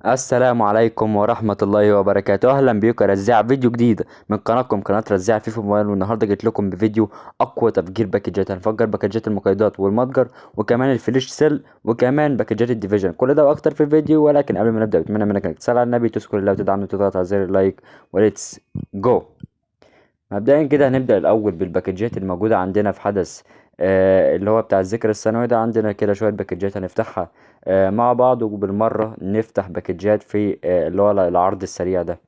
السلام عليكم ورحمة الله وبركاته. أهلا بيكم يا رزاع، فيديو جديد من قناتكم قناة رزاع فيفا موبايل. والنهاردة جيت لكم بفيديو أقوى تفجير باكجات. هنفجر باكجات المقايضات والمتجر وكمان الفليش سيل وكمان باكجات الديفيجن، كل ده وأكتر في الفيديو. ولكن قبل ما نبدأ بتمنى منك إنك تصلي على النبي، تذكر الله وتدعمني وتضغط على زر اللايك. وليتس جو. مبدئيا كده هنبدأ الأول بالباكجات الموجودة عندنا في حدث اللي هو بتاع الذكرى السنوي ده. عندنا كده شوية باكجات هنفتحها مع بعض، وبالمرة نفتح باكجات في اللي هو العرض السريع ده.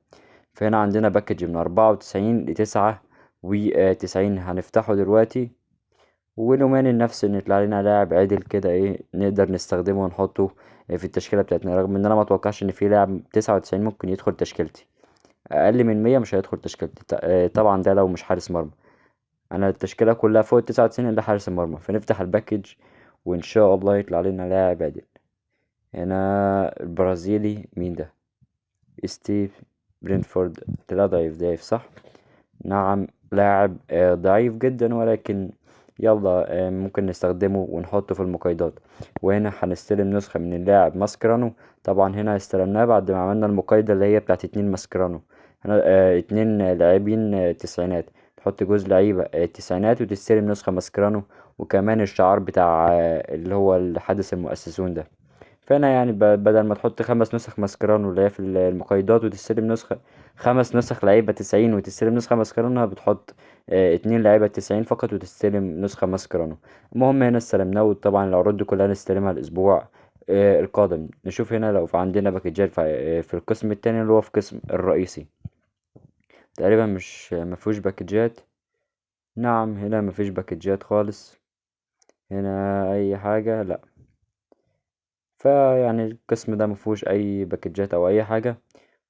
فهنا عندنا باكج من 94 ل99 هنفتحه دلوقتي. ونومان النفس ان يطلع لنا لاعب عدل كده، ايه نقدر نستخدمه ونحطه في التشكيلة بتاعتنا، رغم ان انا ما اتوقعش ان في لاعب 99 ممكن يدخل تشكيلتي. اقل من 100 مش هيدخل تشكيلتي طبعا، ده لو مش حارس مرمى. انا التشكيله كلها فوق ال99 الا حارس المرمى. فنفتح الباكج وان شاء الله يطلع لنا لاعب عدل. هنا البرازيلي مين ده؟ ستيف برينفورد. طلع ضعيف صح. نعم، لاعب ضعيف جدا، ولكن يلا ممكن نستخدمه ونحطه في المقايضات. وهنا هنستلم نسخة من اللاعب ماسكرانو. طبعا هنا استلمناه بعد ما عملنا المقايضة اللي هي بتاعت 2 ماسكرانو. هنا 2 لاعبين تسعينات. تحط جوز لعيبة تسعينات وتستلم نسخة ماسكرانو. وكمان الشعار بتاع اللي هو الحدث المؤسسون ده. فانا يعني بدل ما تحط 5 نسخ ماسكرانو اللي هي في المقايضات وتستلم نسخة 5 نسخ لعيبة 90 وتستلم نسخة ماسكرانو، بتحط 2 لعيبة 90 فقط وتستلم نسخة ماسكرانو. المهم هنا استلمناه، وطبعا العروض دي كلها نستلمها الأسبوع القادم. نشوف هنا لو في عندنا باكجات في القسم التاني اللي هو في القسم الرئيسي. تقريبا مش مفيهوش باكجات. نعم، هنا مفيش باكجات خالص. هنا أي حاجة لأ. فيعني القسم ده مفيهوش أي باكجات أو أي حاجة.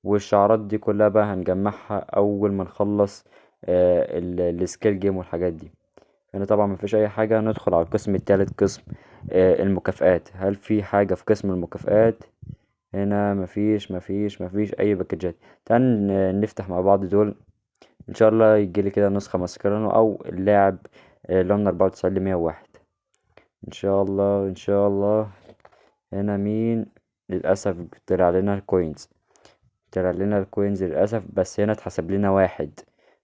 والشعارات دي كلها بقى هنجمعها اول ما نخلص السكيل جيم والحاجات دي. هنا طبعا مفيش اي حاجة. ندخل على القسم التالت، قسم المكافآت. هل في حاجة في قسم المكافآت؟ هنا مفيش اي باكجات. تعال نفتح مع بعض دول. ان شاء الله يجيلي كده نسخة ماسكرانو او اللاعب اللي هو من 94 ل101. ان شاء الله. هنا مين؟ للأسف طلع لنا الكوينز. للأسف، بس هنا اتحسب لنا واحد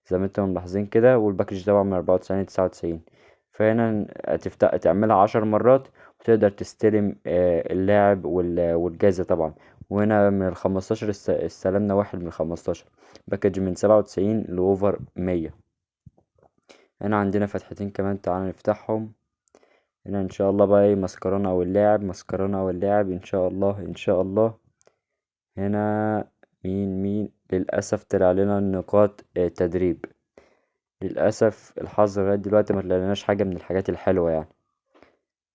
زي ما انتم ملاحظين كده. والباكج طبعا من 94 ل99. فهنا تعملها 10 مرات وتقدر تستلم اللاعب والجايزة طبعا. وهنا من ال15 استلمنا واحد من ال15. باكج من 97 لأوفر 100. هنا عندنا فتحتين كمان، تعالى نفتحهم. هنا ان شاء الله بقى ايه، ماسكرونة او اللاعب ان شاء الله. هنا مين للأسف طلع لنا النقاط تدريب. للأسف الحظ لغاية دلوقتي ما طلعلناش حاجة من الحاجات الحلوة يعني.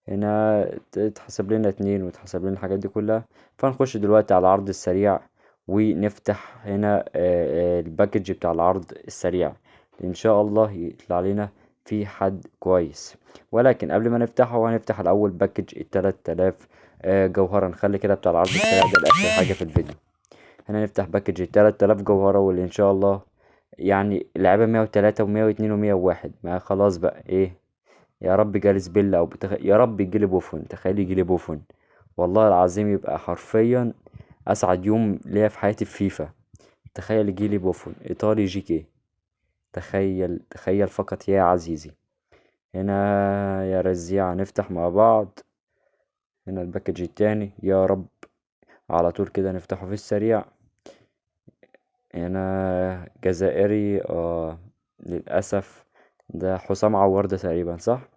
هنا اتحسب لنا 2 واتحسب لنا الحاجات دي كلها. فنخش دلوقتي على العرض السريع ونفتح هنا الباكج بتاع العرض السريع. إن شاء الله يطلع لنا في حد كويس. ولكن قبل ما نفتحه هنفتح الأول باكج ال3000 جوهرة. نخلي كده بتاع العرض السريع ده لآخر حاجة في الفيديو. هنا نفتح باكج 3000 جوهرة، واللي ان شاء الله يعني اللعيبة 103 و102 و101. ما خلاص بقى ايه. يا رب جالس بيلا يا رب يجيلي بوفون. تخيل يجيلي بوفون، والله العظيم يبقى حرفيا اسعد يوم ليا في حياتي في فيفا. تخيل يجيلي بوفون ايطالي جي. تخيل فقط يا عزيزي. هنا يا رزيع نفتح مع بعض. هنا الباكج التاني يا رب على طول كده نفتحه في السريع. هنا جزائري للأسف. ده حسام عوار ده تقريبا صح.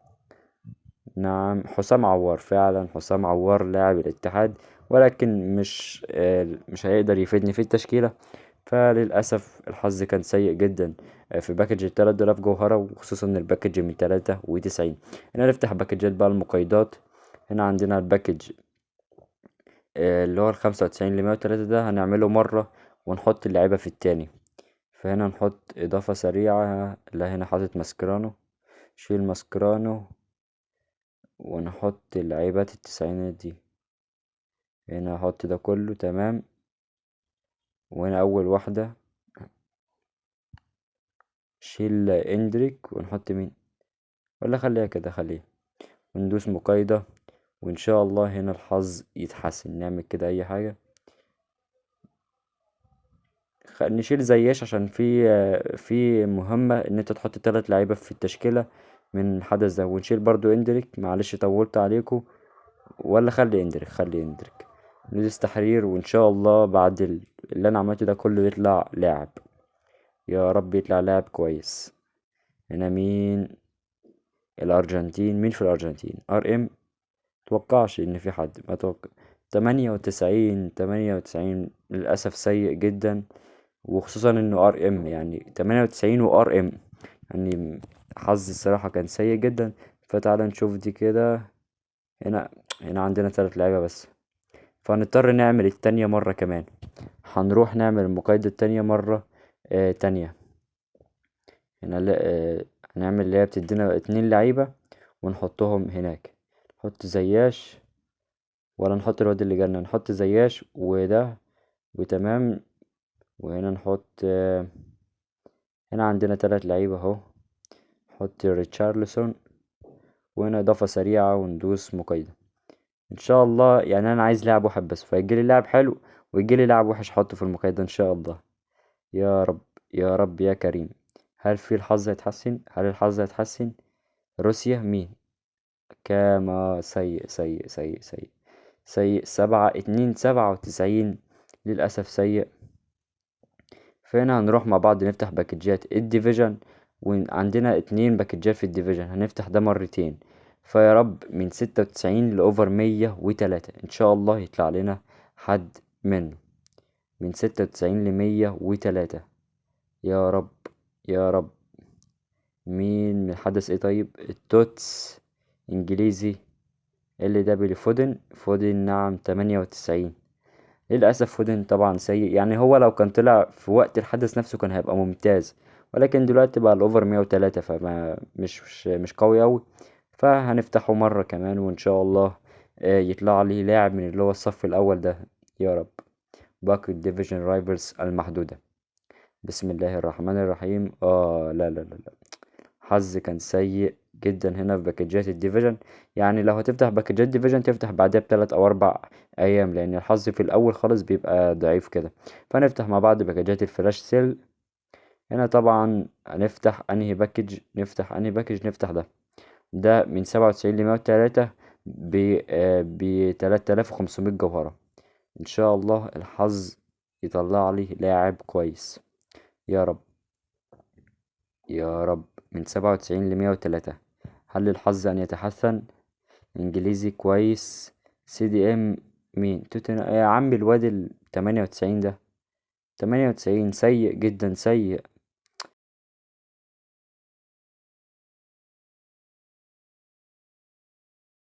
نعم حسام عوار فعلا، حسام عوار لاعب الاتحاد. ولكن مش هيقدر يفيدني في التشكيلة. فللأسف الحظ كان سيء جدا في باكج ال3000 جوهرة، وخصوصا الباكج من 93. هنا نفتح باكجات بقى المقايضات. هنا عندنا الباكج اللي هو ال95 ل103 ده هنعمله مرة ونحط اللعيبة في التاني. فهنا نحط إضافة سريعة. اللي هنا حاطط ماسكرانو. شيل ماسكرانو ونحط اللعيبات التسعينات دي. هنا هحط ده كله تمام. وهنا أول واحدة شيل اندريك ونحط مين، ولا خليها كده خليها. وندوس مقايضة. وإن شاء الله هنا الحظ يتحسن، نعمل كده أي حاجة. نشيل زياش عشان في مهمة ان انت تحط 3 لعيبة في التشكيلة من الحدث ده، ونشيل برضو اندريك، معلش طولت عليكم. ولا خلي اندريك ندوس تحرير، وان شاء الله بعد اللي انا عملته ده كله يطلع لاعب. يا رب يطلع لاعب كويس. هنا مين؟ الارجنتين. مين في الارجنتين؟ ار ام. متوقعش ان في حد، ما توقع. 98 للاسف سيء جدا، وخصوصا انه ار ام، يعني 98 وار ام، يعني حظي الصراحة كان سيء جدا. فتعال نشوف دي كده. هنا هنا عندنا 3 لعيبة بس، فهنضطر نعمل التانية مرة كمان. هنروح نعمل المقايضة التانية مرة تانية. هنا هنعمل اللي هي بتدينا 2 لعيبة ونحطهم هناك. نحط زياش، ولا نحط الواد اللي جالنا؟ نحط زياش وده، وتمام. وهنا نحط هنا عندنا 3 لعيبة اهو. نحط ريتشارلسون، وهنا اضافة سريعة وندوس مقايضة. ان شاء الله، يعني انا عايز لاعب واحد بس، فيجيلي لاعب حلو ويجيلي لاعب وحش احطه في المقايضة ان شاء الله. يا رب، يا رب يا كريم. هل في الحظ هيتحسن؟ هل الحظ هيتحسن؟ روسيا مين؟ كاما سيء 7 2 97. للأسف سيء. فهنا هنروح مع بعض نفتح باكجات الديفيجن، وعندنا 2 باكجات في الديفيجن، هنفتح ده مرتين. فيا رب من 96 لأوفر 103 إن شاء الله يطلع لنا حد منه، من 96 ل103. يا رب، يا رب. مين من الحدث ايه؟ طيب التوتس انجليزي. دبليو فودن نعم 98. للأسف فودن طبعا سيء، يعني هو لو كان طلع في وقت الحدث نفسه كان هيبقى ممتاز، ولكن دلوقتي بقى الأوفر 103، فما مش قوي أوي. فهنفتحه مرة كمان وإن شاء الله يطلع لي لاعب من اللي هو الصف الأول ده. يا رب. باك ديفيجن رايفلز المحدودة. بسم الله الرحمن الرحيم. لا لا لا لا، حظي كان سيء جدا هنا في باكجات الديفيجن. يعني لو هتفتح باكجات ديفيجن تفتح بعدها ب3 أو 4 أيام، لأن الحظ في الأول خالص بيبقى ضعيف كده. فنفتح مع بعض باكجات الفلاش سيل. هنا طبعا هنفتح أنهي باكج. نفتح ده من 97 ل103 ب 3500 جوهرة. إن شاء الله الحظ يطلع لي لاعب كويس. يا رب، يا رب. من 97 ل103. هل الحظ أن يتحسن؟ إنجليزي كويس. CDM مين؟ يا عمي الواد 98 ده. 98 سيء جدا، سيء.